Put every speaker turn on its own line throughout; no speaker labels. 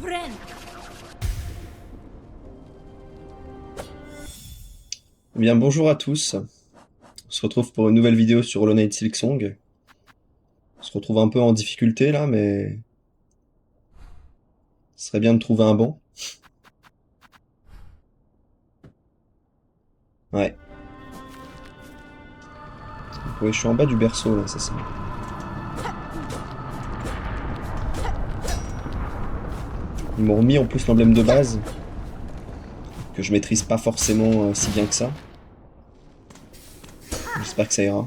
Eh bien bonjour à tous, on se retrouve pour une nouvelle vidéo sur Hollow Knight Silksong. On se retrouve un peu en difficulté là, mais ce serait bien de trouver un banc. Ouais. Ouais, je suis en bas du berceau là, c'est ça. Ils m'ont remis en plus l'emblème de base, que je maîtrise pas forcément si bien que ça. J'espère que ça ira.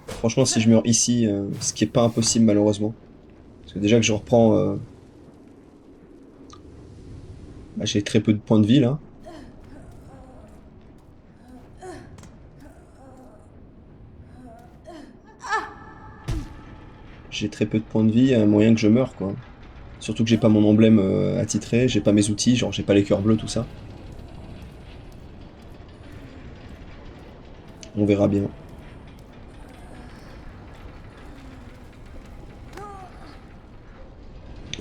Franchement, si je meurs ici, ce qui est pas impossible malheureusement, parce que déjà que je reprends, bah, j'ai très peu de points de vie là. J'ai très peu de points de vie, il y a moyen que je meure quoi. Surtout que j'ai pas mon emblème attitré, j'ai pas mes outils, genre j'ai pas les cœurs bleus, tout ça. On verra bien.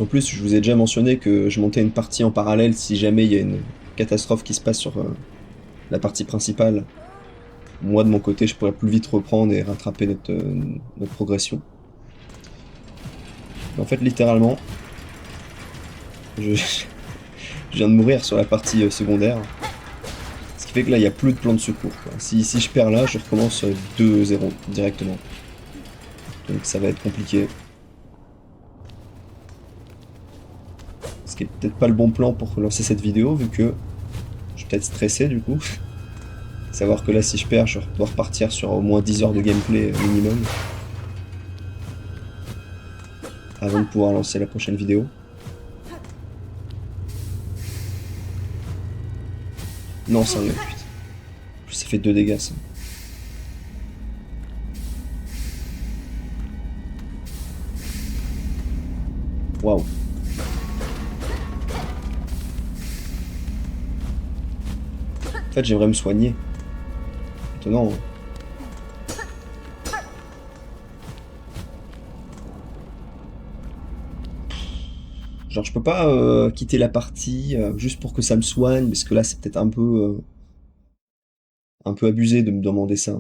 En plus, je vous ai déjà mentionné que je montais une partie en parallèle si jamais il y a une catastrophe qui se passe sur la partie principale. Moi, de mon côté, je pourrais plus vite reprendre et rattraper notre progression. En fait, littéralement, je, je viens de mourir sur la partie secondaire. Ce qui fait que là, il n'y a plus de plan de secours, quoi. Si je perds là, je recommence de 0 directement. Donc ça va être compliqué. Ce qui est peut-être pas le bon plan pour lancer cette vidéo, vu que je suis peut-être stressé du coup. Savoir que là, si je perds, je dois repartir sur au moins 10 heures de gameplay minimum avant de pouvoir lancer la prochaine vidéo. Non, ça enlève, putain. En plus, ça fait 2 dégâts, ça. Waouh. En fait, j'aimerais me soigner. Étonnant, hein. Genre, je peux pas quitter la partie juste pour que ça me soigne, parce que là, c'est peut-être un peu abusé de me demander ça.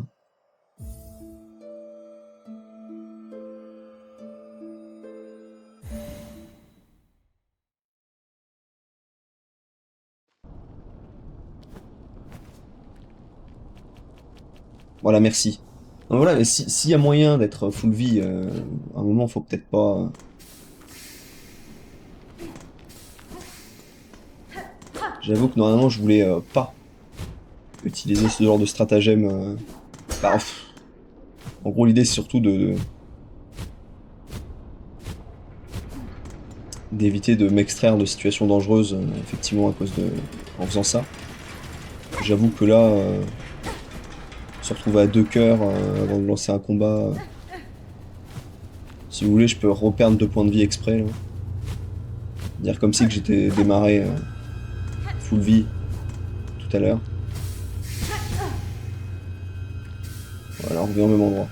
Voilà, merci. Donc voilà, mais s'il y a moyen d'être full vie, à un moment, faut peut-être pas... J'avoue que normalement, je voulais pas utiliser ce genre de stratagème. Bah, en gros, l'idée, c'est surtout d'éviter de m'extraire de situations dangereuses, effectivement, à cause de... en faisant ça. J'avoue que là, se retrouver à 2 cœurs avant de lancer un combat... si vous voulez, je peux reperdre 2 points de vie exprès, là. Dire comme si que j'étais démarré full vie tout à l'heure. Voilà, on revient au même endroit.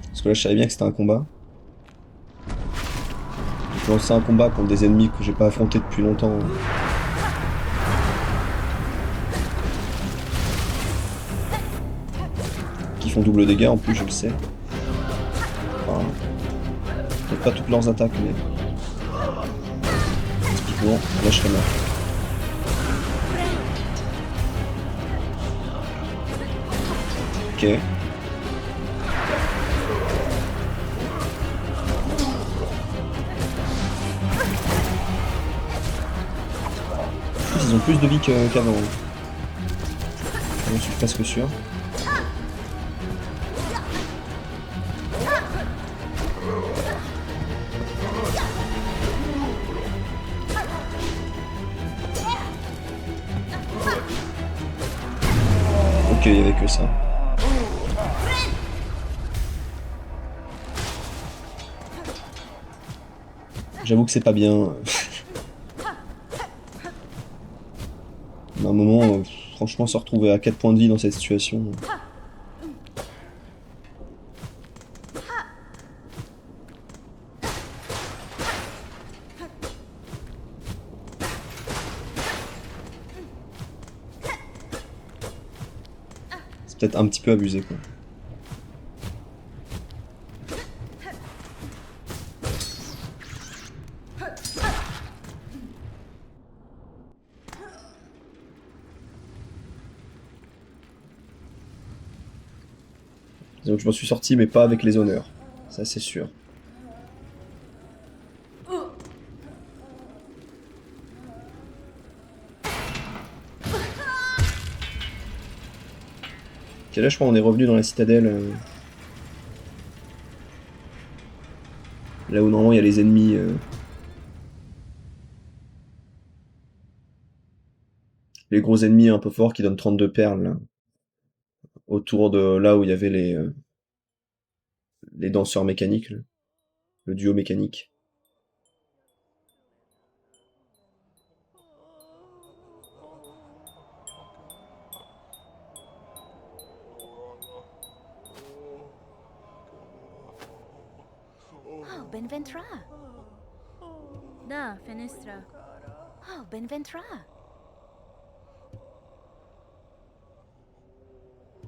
Parce que là, je savais bien que c'était un combat. Je lançais un combat contre des ennemis que j'ai pas affrontés depuis longtemps. Qui font double dégâts en plus, je le sais. Enfin, peut-être pas toutes leurs attaques, mais... typiquement, là je serais mort. Ok. En plus, ils ont plus de vie qu'avant. J'en suis presque sûr. Ok, il y avait que ça. J'avoue que c'est pas bien. À un moment, franchement, se retrouver à 4 points de vie dans cette situation... C'est peut-être un petit peu abusé, quoi. Donc je m'en suis sorti, mais pas avec les honneurs. Ça, c'est sûr. Ok, là, je crois qu'on est revenu dans la citadelle. Là où normalement il y a les ennemis. Les gros ennemis un peu forts qui donnent 32 perles. Là, autour de là où il y avait les danseurs mécaniques. Là, le duo mécanique.
Oh, Benventra. Da, Fenestra. Oh, Benventra.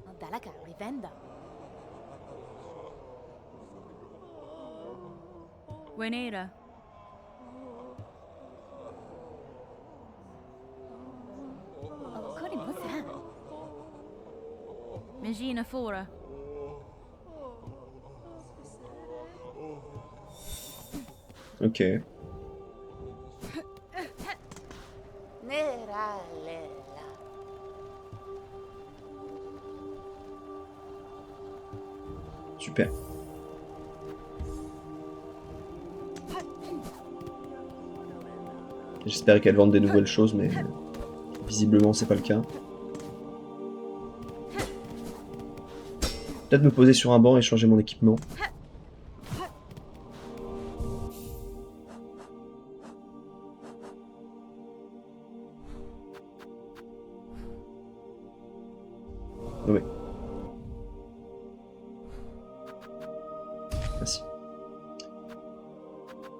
Oh, Dalaga, Rivenda. Wenera. Oh, Korimusa. Megina Fora.
Ok. Super. J'espère qu'elle vende des nouvelles choses, mais visiblement c'est pas le cas. Peut-être me poser sur un banc et changer mon équipement. Oui. Merci.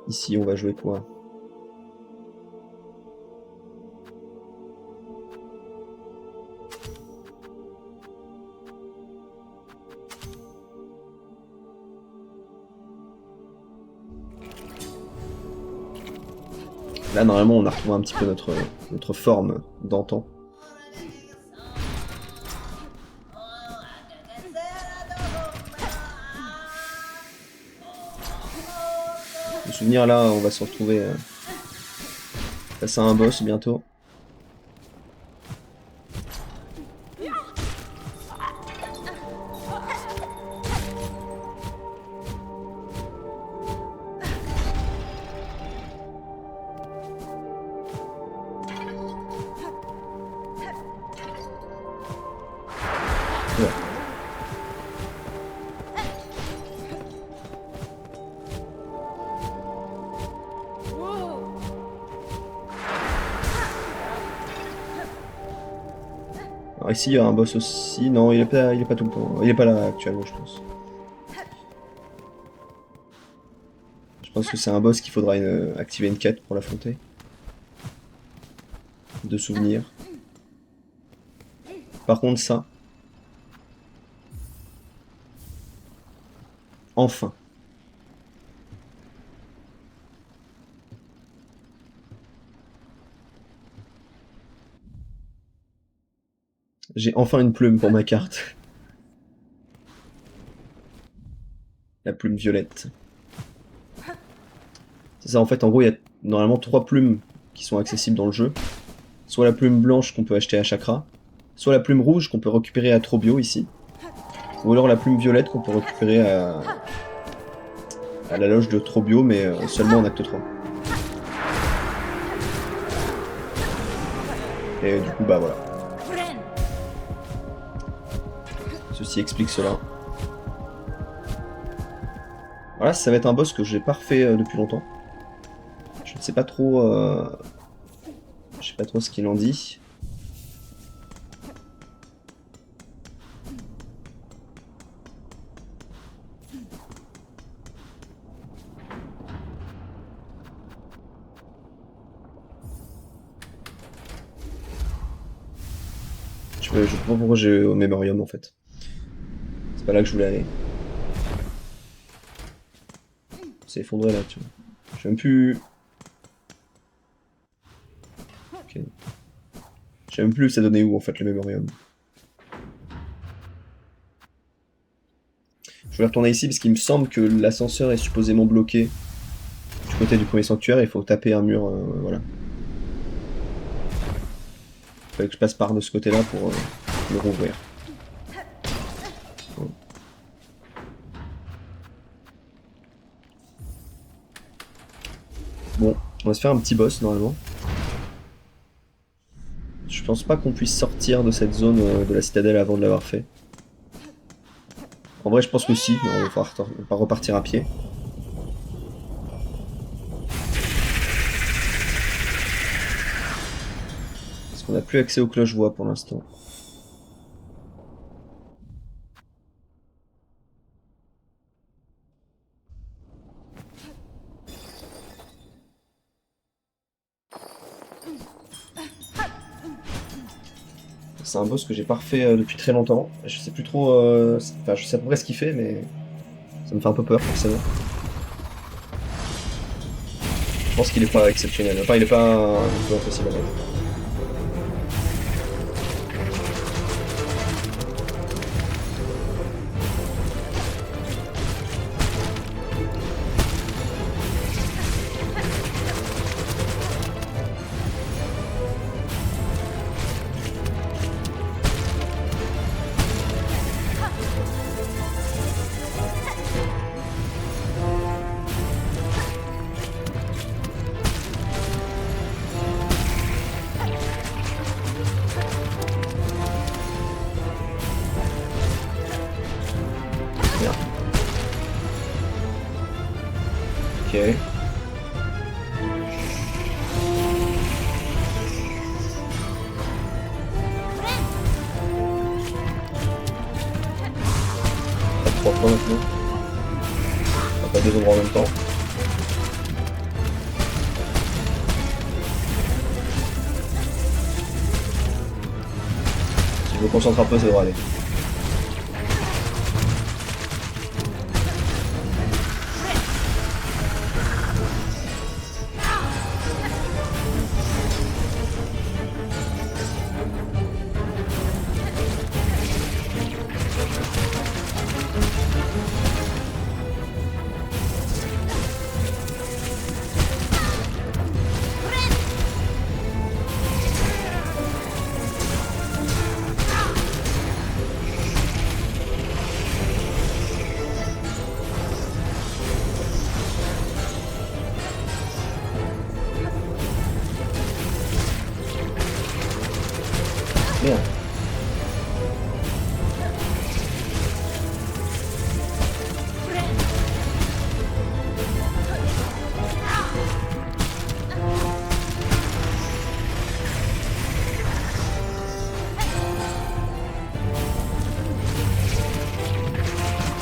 Ici, on va jouer quoi? Là, normalement, on a retrouvé un petit peu notre forme d'antan. Le souvenir, là, on va se retrouver face à un boss bientôt. Ouais. Alors ici, il y a un boss aussi. Non, il est pas tout le temps. Il est pas là actuellement, je pense. Je pense que c'est un boss qu'il faudra activer une quête pour l'affronter. De souvenirs. Par contre, ça. Enfin. J'ai enfin une plume pour ma carte. La plume violette. C'est ça, en fait, en gros, il y a normalement 3 plumes qui sont accessibles dans le jeu. Soit la plume blanche qu'on peut acheter à Chakra, soit la plume rouge qu'on peut récupérer à Trobio ici, ou alors la plume violette qu'on peut récupérer à la loge de Trobio, mais seulement en acte 3. Et du coup, bah voilà. Ceci explique cela. Voilà, ça va être un boss que j'ai pas refait depuis longtemps. Je ne sais pas trop... je sais pas trop ce qu'il en dit. je sais pas pourquoi j'ai au Memorium en fait. C'est pas là que je voulais aller. C'est effondré là, tu vois. Je sais même plus. Ok. Je sais même plus ça donnait où en fait le Memorium. Je vais retourner ici parce qu'il me semble que l'ascenseur est supposément bloqué du côté du premier sanctuaire. Il faut taper un mur, voilà. Il fallait que je passe par de ce côté-là pour le rouvrir. Bon. Bon, on va se faire un petit boss normalement. Je pense pas qu'on puisse sortir de cette zone de la citadelle avant de l'avoir fait. En vrai, je pense que si, mais on va pas repartir à pied. Parce qu'on n'a plus accès aux cloches-voix pour l'instant. C'est un boss que j'ai pas refait depuis très longtemps. Je sais plus trop. Enfin, je sais à peu près ce qu'il fait, mais ça me fait un peu peur, forcément. Je pense qu'il est pas exceptionnel. Enfin, il est pas un peu impossible à battre. Merde. Ok. Pas trois fois maintenant. On va pas deux endroits en même temps. Si je me concentre un peu, ça devrait aller. Merde.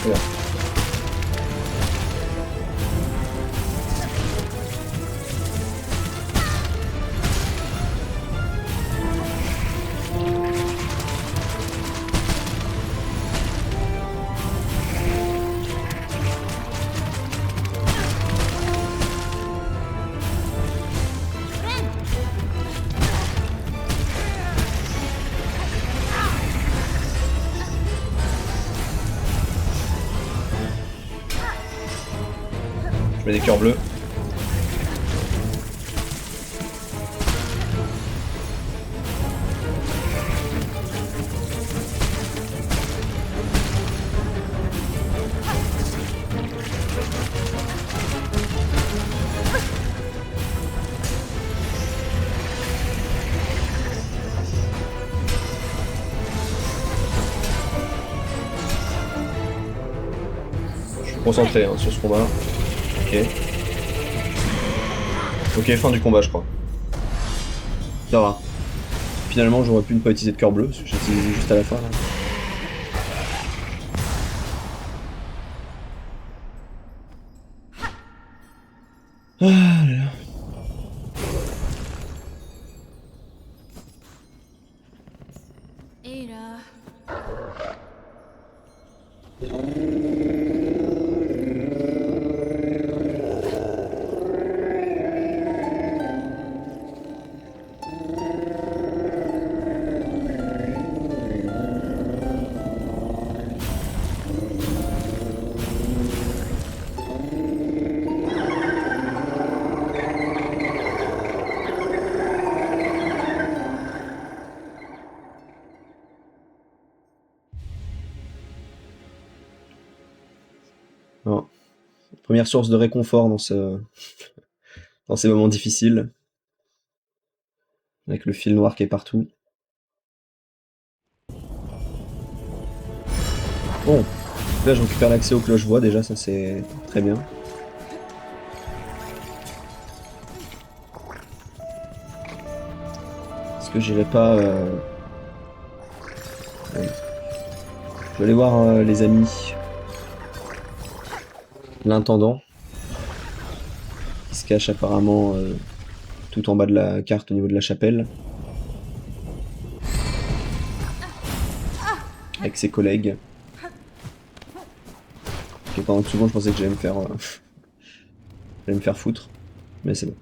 Merde. Je mets des cœurs bleus. Je suis concentré hein, sur ce combat. Ok. Ok, fin du combat, je crois. Ça va. Finalement, j'aurais pu ne pas utiliser de cœur bleu, parce que j'ai utilisé juste à la fin. Là. Ah là là.
Ada.
Non. Première source de réconfort dans ces moments difficiles. Avec le fil noir qui est partout. Bon, là je récupère l'accès aux cloches-voix déjà, ça c'est très bien. Est-ce que j'irai pas... ouais. Je vais aller voir les amis. L'intendant. Qui se cache apparemment tout en bas de la carte au niveau de la chapelle. Avec ses collègues. Et pendant une seconde je pensais que j'allais me faire foutre. Mais c'est bon.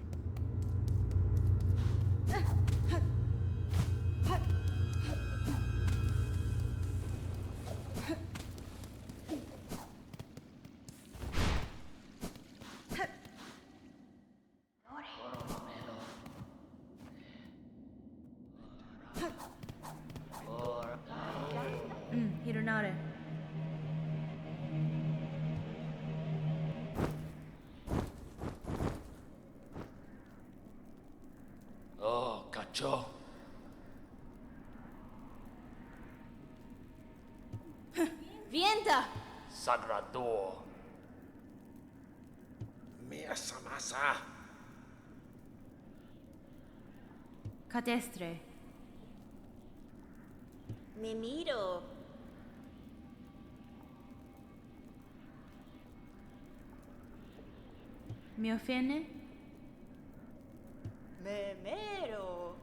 Hironare.
Oh, cacho.
Vienta!
Sagrador. Mesa masa.
Cadestre.
Me miro.
Mi offene?
Me mero.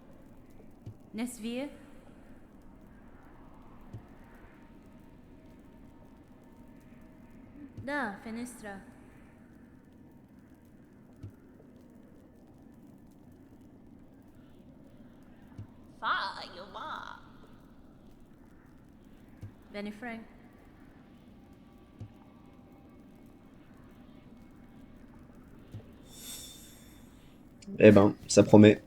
Nesvir? Da, fenestra.
Fa, yo ma.
Benny Frank.
Eh ben, ça promet.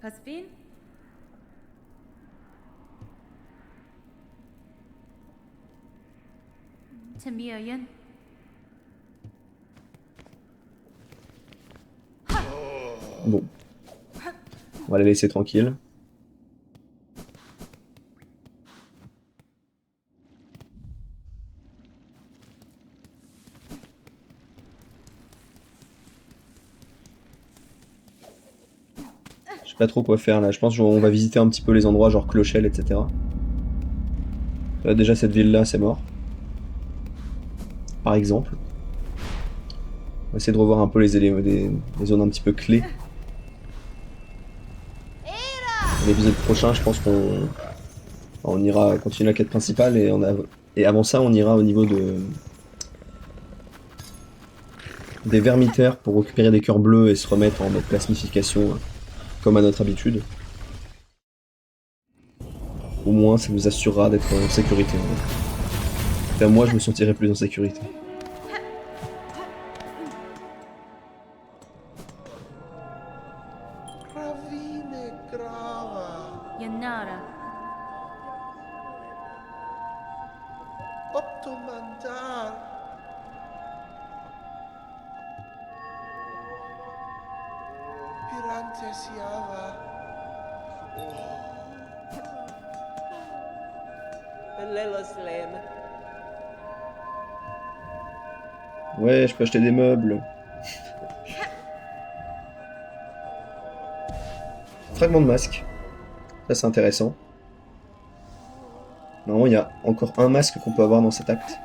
Paspin? Tembiayan.
Bon. On va les laisser tranquilles. Je sais pas trop quoi faire là. Je pense qu'on va visiter un petit peu les endroits genre Clochelle, etc. Là, déjà cette ville là c'est mort. Par exemple. On va essayer de revoir un peu les éléments, les zones un petit peu clés. L'épisode prochain, je pense qu'on ira continuer la quête principale et avant ça, on ira au niveau des vermitaires pour récupérer des cœurs bleus et se remettre en mode plasmification comme à notre habitude. Au moins, ça nous assurera d'être en sécurité. Enfin, moi, je me sentirai plus en sécurité.
Ravine grava.
Yanara.
Opto mangiar. Pirante siava.
Lelo Slim.
Ouais, je peux acheter des meubles. Fragment de masque. Ça, c'est intéressant. Normalement, il y a encore un masque qu'on peut avoir dans cet acte.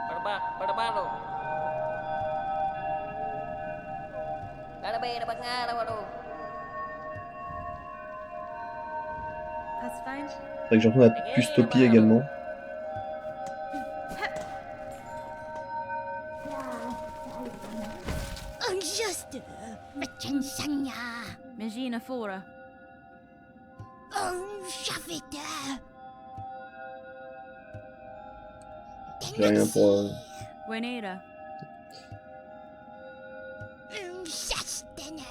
Barbaro.
Pathfind?
C'est vrai que j'ai l'impression d'être Pustopie également.
Unjust. Machensanya.
Megina Fora.
Shafita.
J'ai rien pour...
Wenera.
Shastana.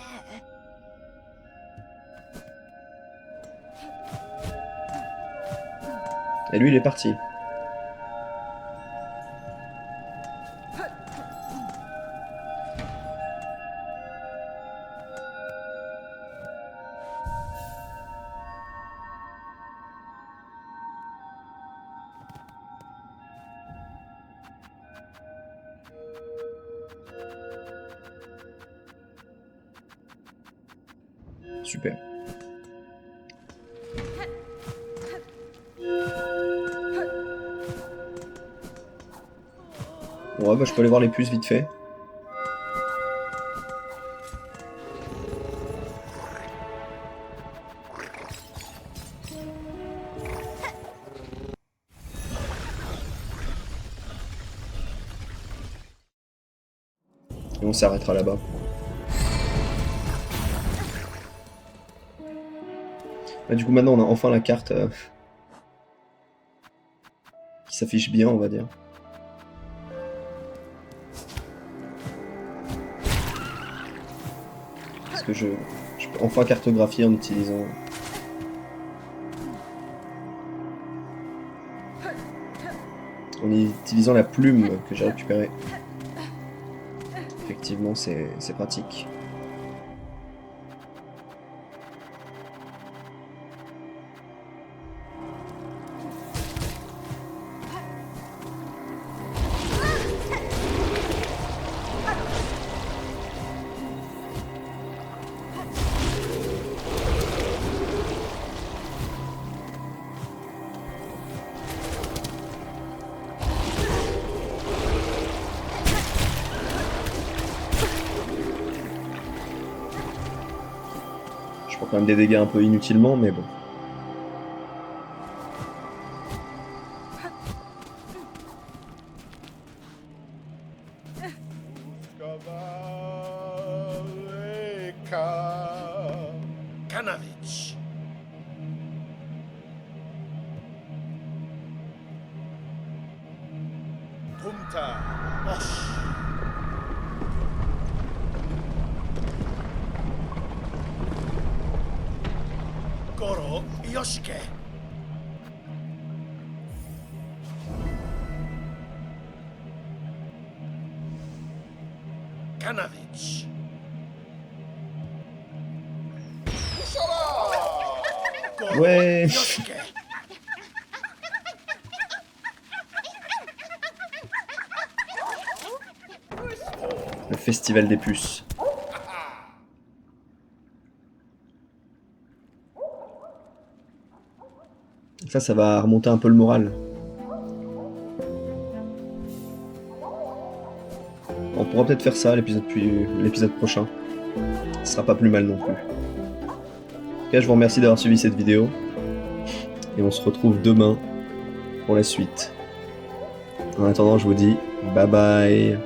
Et lui, il est parti. Super. Ouais, bah je peux aller voir les puces vite fait. Et on s'arrêtera là-bas. Bah, du coup, maintenant, on a enfin la carte qui s'affiche bien, on va dire. Parce que je peux enfin cartographier en utilisant... En utilisant la plume que j'ai récupérée. Effectivement, c'est pratique. Je prends quand même des dégâts un peu inutilement, mais bon.
Kanavich. Tumta. Osh. Goro Yoshike. Kanavich.
Ouais.
Yoshike.
Le festival des puces. Ça va remonter un peu le moral. On pourra peut-être faire ça l'épisode prochain. Ce sera pas plus mal non plus. En tout cas, je vous remercie d'avoir suivi cette vidéo. Et on se retrouve demain pour la suite. En attendant, je vous dis bye bye.